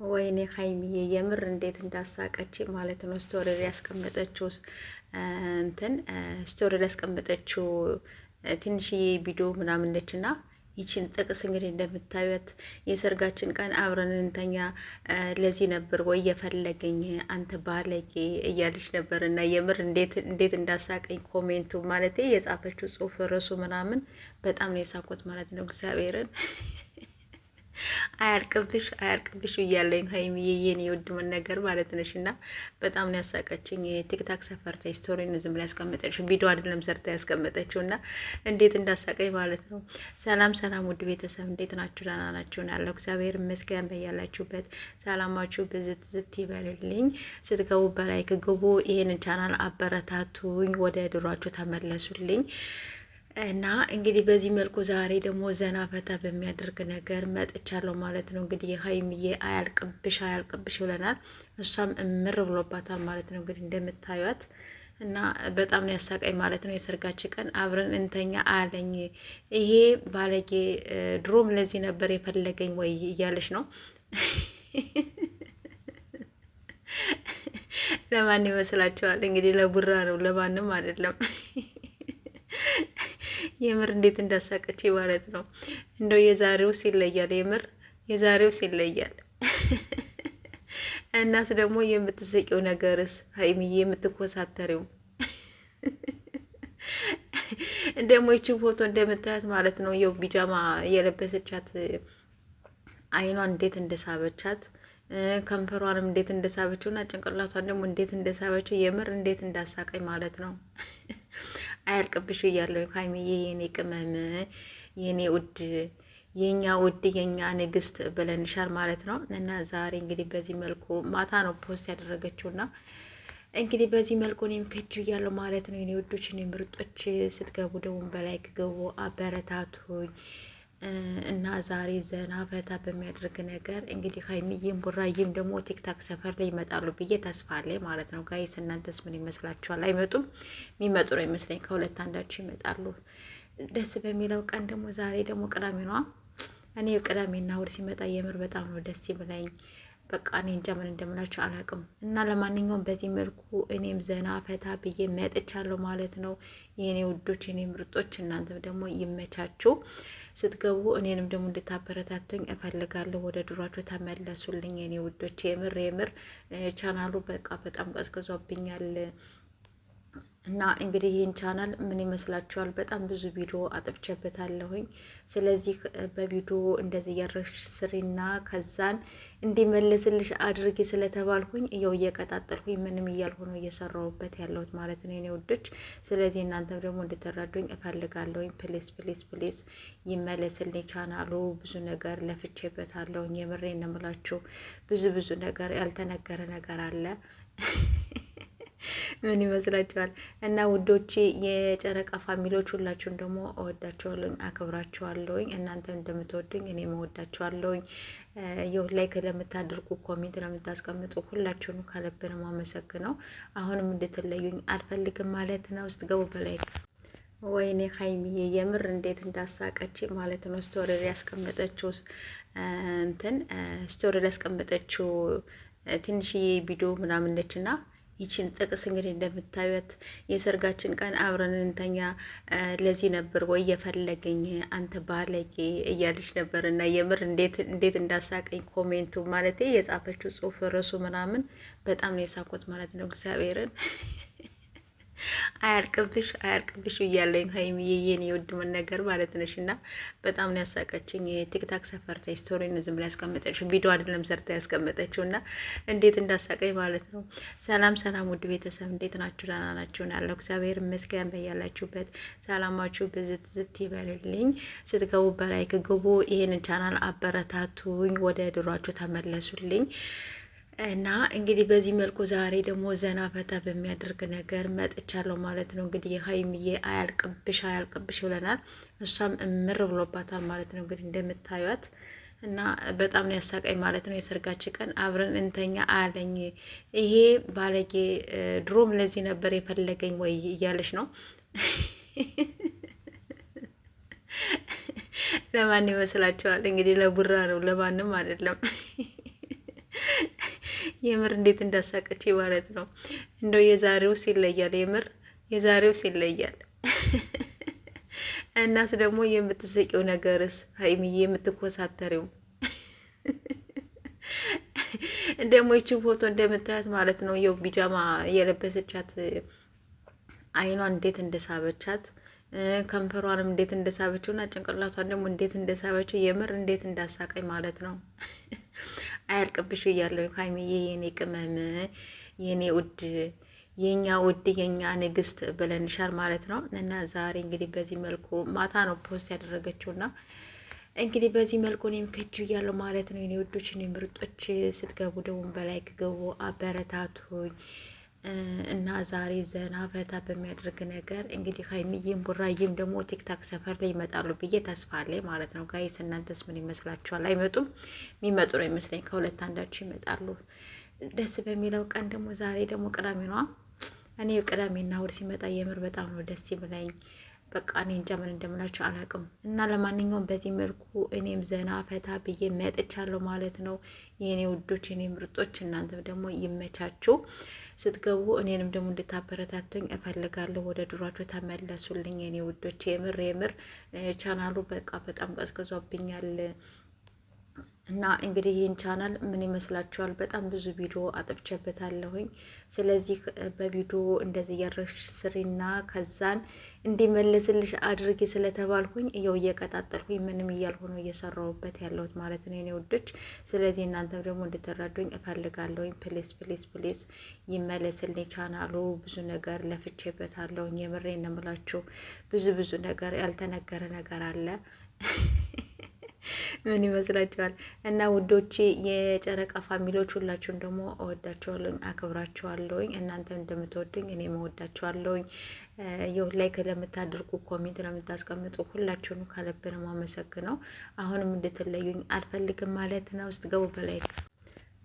ወይኔ ሀይሚዬ የምር እንዴት እንዳሳቀች ማለት ነው። ስቶሪ ላይ ያስቀመጠችው እንትን ስቶሪ ላይ ያስቀመጠችው ትንሽዬ ቪዲዮ ምናምን ነች እና ይችን ጥቅስ እንግዲህ እንደምታዩት የሰርጋችን ቀን አብረን እንተኛ ለዚህ ነበር ወይ የፈለገኝ አንተ ባለጌ እያለች ነበር። እና የምር እንዴት እንዳሳቀኝ ኮሜንቱ ማለት የጻፈችው ጽሁፍ ርዕሱ ምናምን በጣም ነው የሳኩት ማለት ነው። እግዚአብሔርን አያልቅብሽ እያለኝ ሀይሚዬ የኔ የውድምን ነገር ማለት ነሽ። እና በጣም ነው ያሳቀችኝ። የቲክታክ ሰፈር ላይ ስቶሪን ዝም ላይ ያስቀመጠችው ቪዲዮ አይደለም ሰርታ ያስቀመጠችው እና እንዴት እንዳሳቀኝ ማለት ነው። ሰላም ውድ ቤተሰብ እንዴት ናችሁ? ደህና ናችሁ? ያለው እግዚአብሔር ይመስገን። በያላችሁበት ሰላማችሁ ብዝት ዝት ይበልልኝ። ስትገቡ በላይክ ግቡ። ይህንን ቻናል አበረታቱኝ፣ ወደ ድሯችሁ ተመለሱልኝ። እና እንግዲህ በዚህ መልኩ ዛሬ ደግሞ ዘና ፈታ በሚያደርግ ነገር መጥቻለሁ ማለት ነው። እንግዲህ ሀይሚዬ አያልቅብሽ ብለናል። እሷም እምር ብሎባታል ማለት ነው። እንግዲህ እንደምታዩት እና በጣም ነው ያሳቀኝ ማለት ነው። የሰርጋችን ቀን አብረን እንተኛ አለኝ። ይሄ ባለጌ ድሮም ለዚህ ነበር የፈለገኝ ወይ እያለች ነው። ለማን ይመስላችኋል? እንግዲህ ለቡራ ነው፣ ለማንም አይደለም። የምር እንዴት እንዳሳቀች ማለት ነው። እንደው የዛሬውስ ይለያል፣ የምር የዛሬውስ ይለያል። እናስ ደግሞ የምትስቂው ነገርስ ሀይሚዬ የምትኮሳተሪው ደግሞ ይችን ፎቶ እንደምታያት ማለት ነው። የው ቢጃማ የለበሰቻት አይኗን እንዴት እንደሳበቻት ከንፈሯንም እንዴት እንደሳበችው እና ጭንቅላቷን ደግሞ እንዴት እንደሳበችው የምር እንዴት እንዳሳቀኝ ማለት ነው። አያልቅብሽ እያለሁ ሀይሚዬ የኔ ቅመም የኔ ውድ የኛ ውድ የኛ ንግስት ብለንሻል ማለት ነው። እና ዛሬ እንግዲህ በዚህ መልኩ ማታ ነው ፖስት ያደረገችውና እንግዲህ በዚህ መልኩ እኔም ከች እያለሁ ማለት ነው። የኔ ውዶች የኔ ምርጦች ስትገቡ ደግሞ በላይክ ገቡ፣ አበረታቱኝ። እና ዛሬ ዘና ፈታ በሚያደርግ ነገር እንግዲህ ሀይሚዬም ቡራዬም ደግሞ ቲክታክ ሰፈር ላይ ይመጣሉ ብዬ ተስፋ አለኝ ማለት ነው። ጋይስ እናንተስ ምን ይመስላችኋል? አይመጡም? የሚመጡ ነው ይመስለኝ። ከሁለት አንዳችሁ ይመጣሉ። ደስ በሚለው ቀን ደግሞ ዛሬ ደግሞ ቅዳሜ ነዋ። እኔ ቅዳሜና እሑድ ሲመጣ የምር በጣም ነው ደስ ይብላኝ። በቃ እኔ እንጃ ምን እንደምላችሁ አላውቅም። እና ለማንኛውም በዚህ መልኩ እኔም ዘና ፈታ ብዬ መጥቻለሁ ማለት ነው። የኔ ውዶች የኔ ምርጦች እናንተም ደግሞ ይመቻችሁ። ስትገቡ እኔንም ደግሞ እንድታበረታቱኝ እፈልጋለሁ። ወደ ድሯችሁ ተመለሱልኝ የኔ ውዶች። የምር ቻናሉ በቃ በጣም ቀዝቅዞብኛል። እና እንግዲህ ይህን ቻናል ምን ይመስላችኋል? በጣም ብዙ ቪዲዮ አጥፍቼበታለሁኝ። ስለዚህ በቪዲዮ እንደዚህ እያደረግሽ ስሪና ከዛን እንዲመለስልሽ አድርጊ ስለተባልኩኝ እየው እየቀጣጠልኩኝ ምንም እያልሆነ እየሰራሁበት ያለሁት ማለት ነው የኔ ውዶች። ስለዚህ እናንተም ደግሞ እንድትረዱኝ እፈልጋለሁኝ። ፕሊስ ይመለስልኝ ቻናሉ። ብዙ ነገር ለፍቼበታለሁኝ። የምሬን ነው የምላችሁ። ብዙ ነገር ያልተነገረ ነገር አለ። ምን ይመስላችኋል? እና ውዶቼ የጨረቃ ፋሚሊዎች ሁላችሁን ደግሞ እወዳችኋለሁኝ፣ አክብራችኋለሁኝ። እናንተም እንደምትወዱኝ እኔም እወዳችኋለሁኝ። ይኸው ላይክ ለምታደርጉ ኮሜንት ለምታስቀምጡ ሁላችሁንም ከልብ ነው የማመሰግነው። አሁንም እንድትለዩኝ አልፈልግም ማለት ነው። ስትገቡ በላይክ ወይኔ ሀይሚዬ የምር እንዴት እንዳሳቀች ማለት ነው። ስቶሪ ላይ ያስቀመጠችው ስቶሪ ላይ ያስቀመጠችው ትንሽዬ ቪዲዮ ምናምን ነችና ይችን ጥቅስ እንግዲህ እንደምታዩት የሰርጋችን ቀን አብረን እንተኛ ለዚህ ነበር ወይ የፈለገኝ አንተ ባለጌ እያለች ነበር። እና የምር እንዴት እንዳሳቀኝ ኮሜንቱ ማለት የጻፈችው ጽሁፍ ርዕሱ ምናምን በጣም ነው የሳኩት ማለት ነው። እግዚአብሔርን አያልቅብሽ እያለኝ ሀይሚዬ የኔ የውድምን ነገር ማለት ነሽ። እና በጣም ነው ያሳቀችኝ። የቲክታክ ሰፈር ላይ ስቶሪን ዝም ላይ ያስቀመጠችው ቪዲዮ አይደለም ሰርታ ያስቀመጠችው እና እንዴት እንዳሳቀኝ ማለት ነው። ሰላም ውድ ቤተሰብ እንዴት ናችሁ? ደህና ናችሁ? ያለው እግዚአብሔር ይመስገን። በያላችሁበት ሰላማችሁ ብዝት ዝት ይበልልኝ። ስትገቡ በላይክ ግቡ። ይህንን ቻናል አበረታቱኝ፣ ወደ ድሯችሁ ተመለሱልኝ። እና እንግዲህ በዚህ መልኩ ዛሬ ደግሞ ዘና ፈታ በሚያደርግ ነገር መጥቻለሁ ማለት ነው። እንግዲህ የሀይሚዬ አያልቅብሽ ብለናል። እሷም እምር ብሎባታል ማለት ነው። እንግዲህ እንደምታዩት እና በጣም ነው ያሳቀኝ ማለት ነው። የሰርጋችን ቀን አብረን እንተኛ አለኝ። ይሄ ባለጌ ድሮም ለዚህ ነበር የፈለገኝ ወይ እያለች ነው። ለማን ይመስላችኋል? እንግዲህ ለቡራ ነው፣ ለማንም አይደለም። የምር እንዴት እንዳሳቀች ማለት ነው። እንደው የዛሬውስ ይለያል። የምር የዛሬውስ ይለያል። እናስ ደግሞ የምትስቂው ነገርስ ሀይሚዬ የምትኮሳተሪው ደግሞ ይችን ፎቶ እንደምታያት ማለት ነው የው ቢጃማ የለበሰቻት አይኗን እንዴት እንደሳበቻት ከንፈሯንም እንዴት እንደሳበችው እና ጭንቅላቷን ደግሞ እንዴት እንደሳበችው የምር እንዴት እንዳሳቀኝ ማለት ነው። አያልቅብሽ እያለሁ ሀይሚዬ የኔ ቅመም የኔ ውድ የኛ ውድ የኛ ንግስት ብለንሻል ማለት ነው። እና ዛሬ እንግዲህ በዚህ መልኩ ማታ ነው ፖስት ያደረገችውና እንግዲህ በዚህ መልኩ እኔም ከች እያለሁ ማለት ነው። የኔ ውዶች እኔ ምርጦች ስትገቡ ደግሞ በላይክ ገቡ አበረታቱኝ። እና ዛሬ ዘና ፈታ በሚያደርግ ነገር እንግዲህ ሀይሚዬም ቡራዬም ደግሞ ቲክታክ ሰፈር ላይ ይመጣሉ ብዬ ተስፋ አለኝ ማለት ነው። ጋይስ እናንተስ ምን ይመስላችኋል? አይመጡም? የሚመጡ ነው ይመስለኝ። ከሁለት አንዳችሁ ይመጣሉ። ደስ በሚለው ቀን ደግሞ ዛሬ ደግሞ ቅዳሜ ነዋ። እኔ ቅዳሜና እሑድ ሲመጣ የምር በጣም ነው ደስ ይብላኝ። በቃ እኔ እንጃ ምን እንደምላችሁ አላውቅም። እና ለማንኛውም በዚህ መልኩ እኔም ዘና ፈታ ብዬ መጥቻለሁ ማለት ነው። የእኔ ውዶች፣ የኔ ምርጦች፣ እናንተም ደግሞ ይመቻችሁ። ስትገቡ እኔንም ደግሞ እንድታበረታቱኝ እፈልጋለሁ። ወደ ድሯችሁ ተመለሱልኝ የኔ ውዶች። የምር የምር ቻናሉ በቃ በጣም ቀዝቅዞብኛል። እና እንግዲህ ይህን ቻናል ምን ይመስላችኋል? በጣም ብዙ ቪዲዮ አጥፍቼበታለሁኝ። ስለዚህ በቪዲዮ እንደዚህ እያደረግሽ ስሪና ከዛን እንዲመለስልሽ አድርጊ ስለተባልኩኝ እየው እየቀጣጠልኩኝ ምንም እያልሆነ እየሰራሁበት ያለሁት ማለት ነው የኔ ውዶች። ስለዚህ እናንተም ደግሞ እንድትረዱኝ እፈልጋለሁኝ። ፕሊስ ፕሊስ ፕሊስ ይመለስልኝ ቻናሉ። ብዙ ነገር ለፍቼበታለሁኝ። የምሬን ነው የምላችሁ። ብዙ ነገር ያልተነገረ ነገር አለ። ምን ይመስላችኋል? እና ውዶቼ የጨረቃ ፋሚሊዎች ሁላችሁን ደግሞ እወዳችኋለሁኝ፣ አክብራችኋለሁኝ። እናንተም እንደምትወዱኝ እኔም እወዳችኋለሁኝ። ይኸው ላይክ ለምታደርጉ ኮሜንት ለምታስቀምጡ ሁላችሁን ከልብ ነው የማመሰግነው። አሁንም እንድትለዩኝ አልፈልግም ማለት ነው። ውስጥ ገቡ በላይክ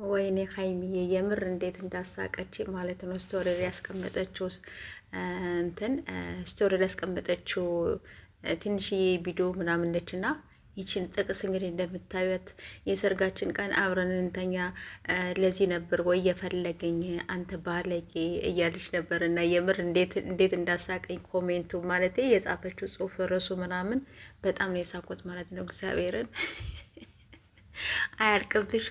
ወይኔ ሀይሚዬ የምር እንዴት እንዳሳቀች ማለት ነው። ስቶሪ ያስቀመጠችው ስቶሪ ያስቀመጠችው ትንሽዬ ቪዲዮ ምናምን ነችና ይችን ጥቅስ እንግዲህ እንደምታዩት የሰርጋችን ቀን አብረን እንተኛ ለዚህ ነበር ወይ የፈለገኝ አንተ ባለጌ እያለች ነበር። እና የምር እንዴት እንዳሳቀኝ ኮሜንቱ ማለት የጻፈችው ጽሁፍ ርዕሱ ምናምን በጣም ነው የሳቆት ማለት ነው። እግዚአብሔርን አያርቅብሽ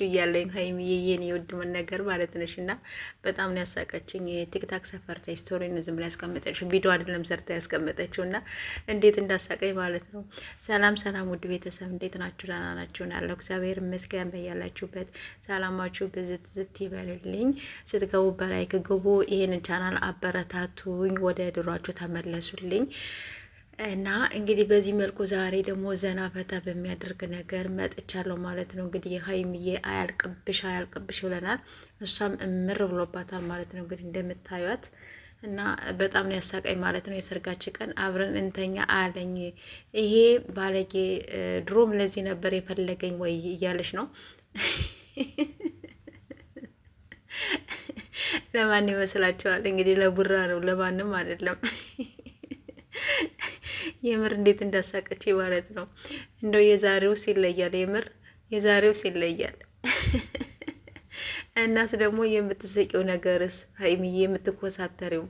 እያለኝ ሀይሚዬ የኔ የውድ ነገር ማለት ነሽ። እና በጣም ነው ያሳቀችኝ። የቲክታክ ሰፈር ላይ ስቶሪ ዝም ብላ ያስቀመጠችው ቪዲዮ አይደለም ሰርታ ያስቀመጠችው እና እንዴት እንዳሳቀኝ ማለት ነው። ሰላም ውድ ቤተሰብ እንዴት ናችሁ? ደህና ናችሁ? ያለው እግዚአብሔር ይመስገን። በያላችሁበት ሰላማችሁ ብዝት ይበልልኝ። ስትገቡ በላይክ ግቡ። ይሄንን ቻናል አበረታቱኝ። ወደ ድሯችሁ ተመለሱልኝ። እና እንግዲህ በዚህ መልኩ ዛሬ ደግሞ ዘና ፈታ በሚያደርግ ነገር መጥቻለሁ ማለት ነው። እንግዲህ ሀይሚዬ አያልቅብሽ ብለናል። እሷም እምር ብሎባታል ማለት ነው። እንግዲህ እንደምታዩት እና በጣም ነው ያሳቀኝ ማለት ነው። የሰርጋችን ቀን አብረን እንተኛ አለኝ። ይሄ ባለጌ ድሮም ለዚህ ነበር የፈለገኝ ወይ እያለች ነው። ለማን ይመስላችኋል? እንግዲህ ለቡራ ነው፣ ለማንም አይደለም። የምር እንዴት እንዳሳቀች ማለት ነው። እንደው የዛሬውስ ይለያል። የምር የዛሬውስ ይለያል። እናስ ደግሞ የምትስቂው ነገርስ ሀይሚዬ የምትኮሳተሪው